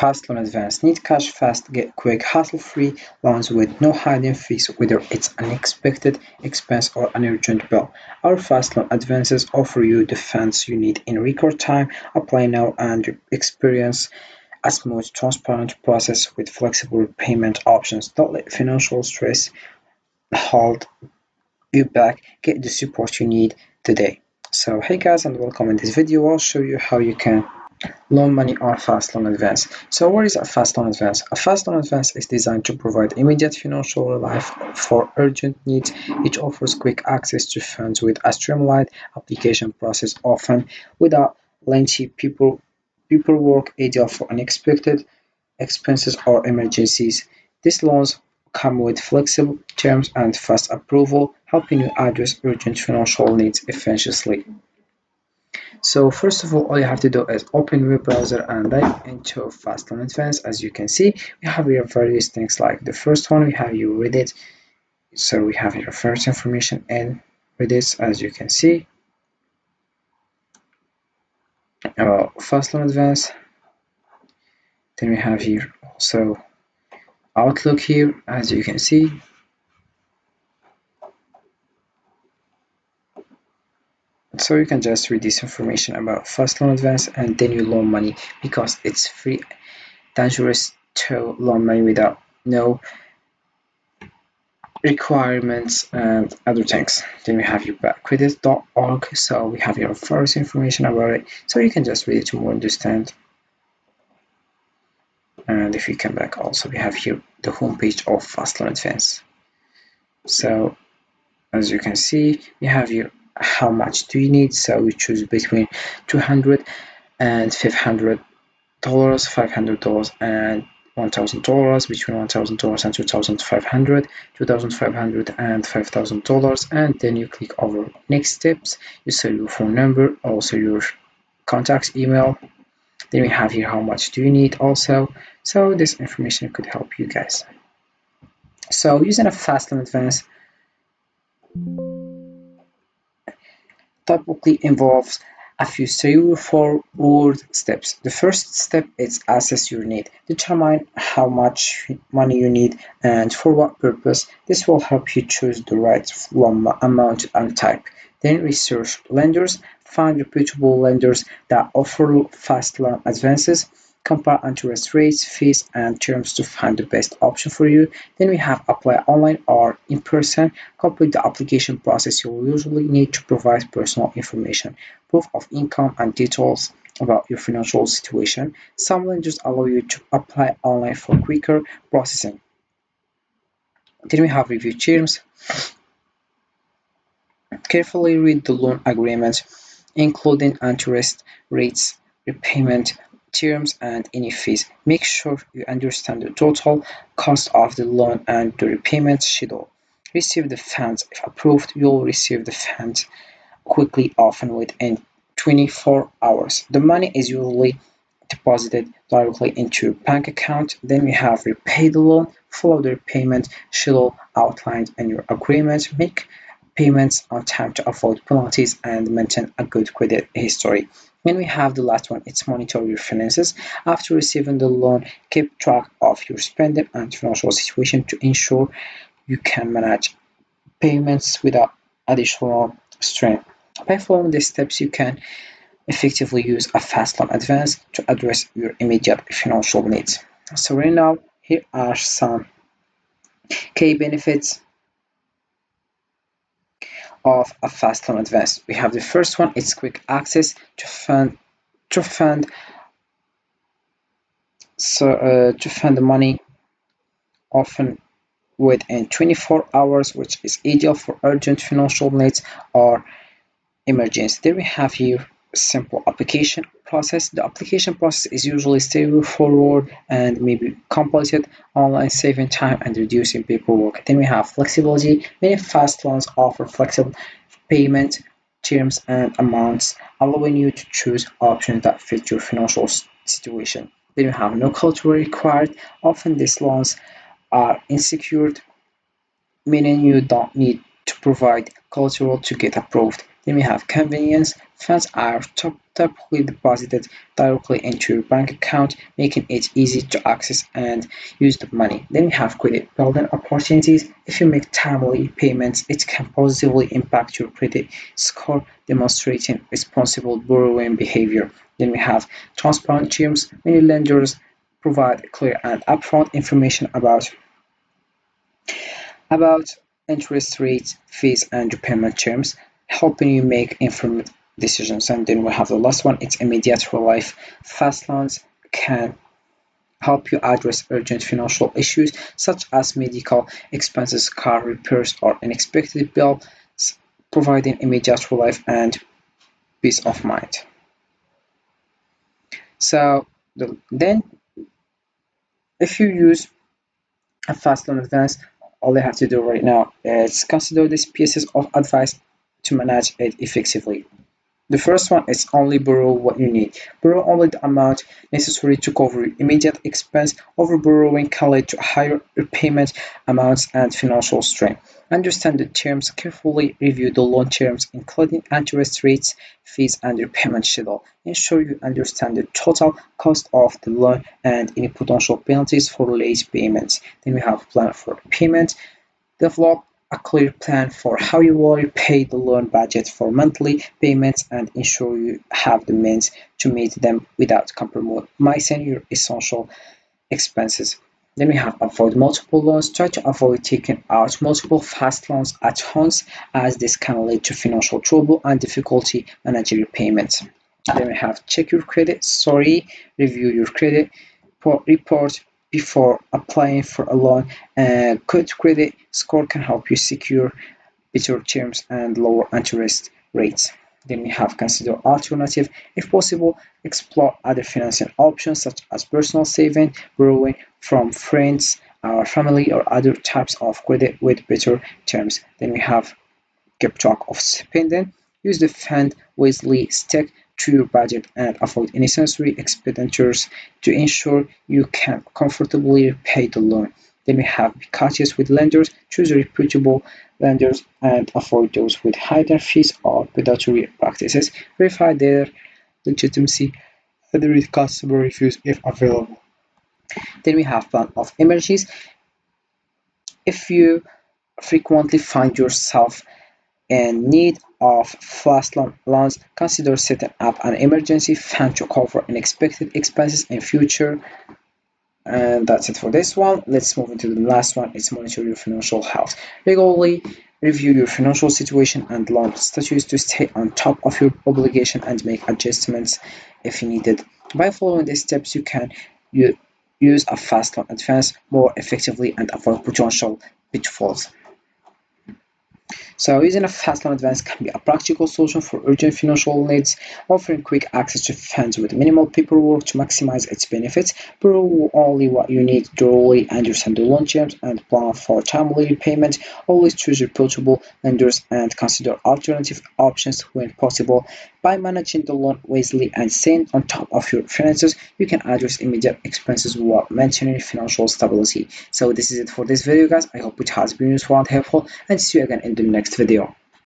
Fast Loan Advance. Need cash fast, get quick, hassle-free loans with no hidden fees, whether it's unexpected expense or an urgent bill. Our Fast Loan Advances offer you the funds you need in record time. Apply now and experience a smooth, transparent process with flexible payment options. Don't let financial stress hold you back. Get the support you need today. So hey guys, and welcome. In this video I'll show you how you can loan money on Fast Loan Advance. So what is a Fast Loan Advance? A Fast Loan Advance is designed to provide immediate financial relief for urgent needs. It offers quick access to funds with a streamlined application process, often without lengthy paperwork, ideal for unexpected expenses or emergencies. These loans come with flexible terms and fast approval, helping you address urgent financial needs efficiently. So first of all you have to do is open your browser and dive into Fastlane Advanced. As you can see, we have here various things. Like the first one, we have your Reddit. So we have your first information in Reddit, as you can see, about Fastlane Advanced. Then we have here also Outlook here, as you can see. So you can just read this information about Fast Loan Advance and then you loan money, because it's free, dangerous to loan money without no requirements and other things. Then we have your backcredit.org. So we have your first information about it, so you can just read it to more understand. And if you come back, also we have here the homepage of Fast Loan Advance. So as you can see, we have here how much do you need. So we choose between $200 and $500, $500 and $1,000, between $1,000 and $2,500, $2,500 and $5,000, and then you click over next steps. You set your phone number, also your contact email. Then we have here how much do you need also. So this information could help you guys. So using a Fast Loan Advance typically involves a few straightforward steps. The first step is assess your need. Determine how much money you need and for what purpose. This will help you choose the right loan amount and type. Then research lenders. Find reputable lenders that offer fast loan advances. Compare interest rates, fees, and terms to find the best option for you. Then we have apply online or in person. Complete the application process. You will usually need to provide personal information, proof of income, and details about your financial situation. Some lenders allow you to apply online for quicker processing. Then we have review terms. Carefully read the loan agreement, including interest rates, repayment terms, and any fees. Make sure you understand the total cost of the loan and the repayment schedule. Receive the funds. If approved, you'll receive the funds quickly, often within 24 hours. The money is usually deposited directly into your bank account. Then we have repay the loan. Follow the repayment schedule outlined in your agreement. Make payments on time to avoid penalties and maintain a good credit history. Then we have the last one, it's monitor your finances. After receiving the loan, keep track of your spending and financial situation to ensure you can manage payments without additional strain. By following these steps, you can effectively use a Fast Loan Advance to address your immediate financial needs. So right now, here are some key benefits of a Fast Loan Advance. We have the first one, it's quick access to fund the money, often within 24 hours, which is ideal for urgent financial needs or emergency. Then we have here simple application process. The application process is usually straightforward and maybe completed online, saving time and reducing paperwork. Then we have flexibility. Many fast loans offer flexible payment terms and amounts, allowing you to choose options that fit your financial situation. Then you have no collateral required. Often these loans are unsecured, meaning you don't need to provide collateral to get approved. Then we have convenience. Funds are typically deposited directly into your bank account, making it easy to access and use the money. Then we have credit building opportunities. If you make timely payments, it can positively impact your credit score, demonstrating responsible borrowing behavior. Then we have transparent terms. Many lenders provide clear and upfront information about interest rates, fees, and repayment terms, helping you make informed decisions. And then we have the last one, it's immediate relief. Fast loans can help you address urgent financial issues such as medical expenses, car repairs, or unexpected bills, providing immediate relief and peace of mind. So then, if you use a fast loan advance, all you have to do right now is consider these pieces of advice to manage it effectively. The first one is only borrow what you need. Borrow only the amount necessary to cover your immediate expense. Over borrowing can lead to higher repayment amounts and financial strain. Understand the terms carefully, review the loan terms, including interest rates, fees, and repayment schedule. Ensure you understand the total cost of the loan and any potential penalties for late payments. Then we have plan for payment. Develop a clear plan for how you will repay the loan, budget for monthly payments, and ensure you have the means to meet them without compromising your essential expenses. Then we have avoid multiple loans. Try to avoid taking out multiple fast loans at once, as this can lead to financial trouble and difficulty managing your payments. Then we have check your credit. Sorry, review your credit report before applying for a loan. A good credit score can help you secure better terms and lower interest rates. Then we have consider alternative. If possible, explore other financing options such as personal saving, borrowing from friends or family, or other types of credit with better terms. Then we have keep track of spending. Use the fund wisely, stick to your budget, and avoid unnecessary expenditures to ensure you can comfortably repay the loan. Then we have be cautious with lenders, choose reputable lenders, and avoid those with hidden fees or predatory practices. Verify their legitimacy and read customer reviews if available. Then we have plan of emergencies. If you frequently find yourself in need of fast loans, consider setting up an emergency fund to cover unexpected expenses in future. And that's it for this one. Let's move into the last one. It's monitor your financial health. Regularly review your financial situation and loan status to stay on top of your obligation and make adjustments if needed. By following these steps, you can use a fast loan advance more effectively and avoid potential pitfalls. So using a fast loan advance can be a practical solution for urgent financial needs, offering quick access to funds with minimal paperwork to maximize its benefits. Borrow only what you need to thoroughly understand the loan terms and plan for timely repayment. Always choose reputable lenders and consider alternative options when possible. By managing the loan wisely and staying on top of your finances, you can address immediate expenses while maintaining financial stability. So this is it for this video, guys. I hope it has been useful and helpful, and see you again in the next video.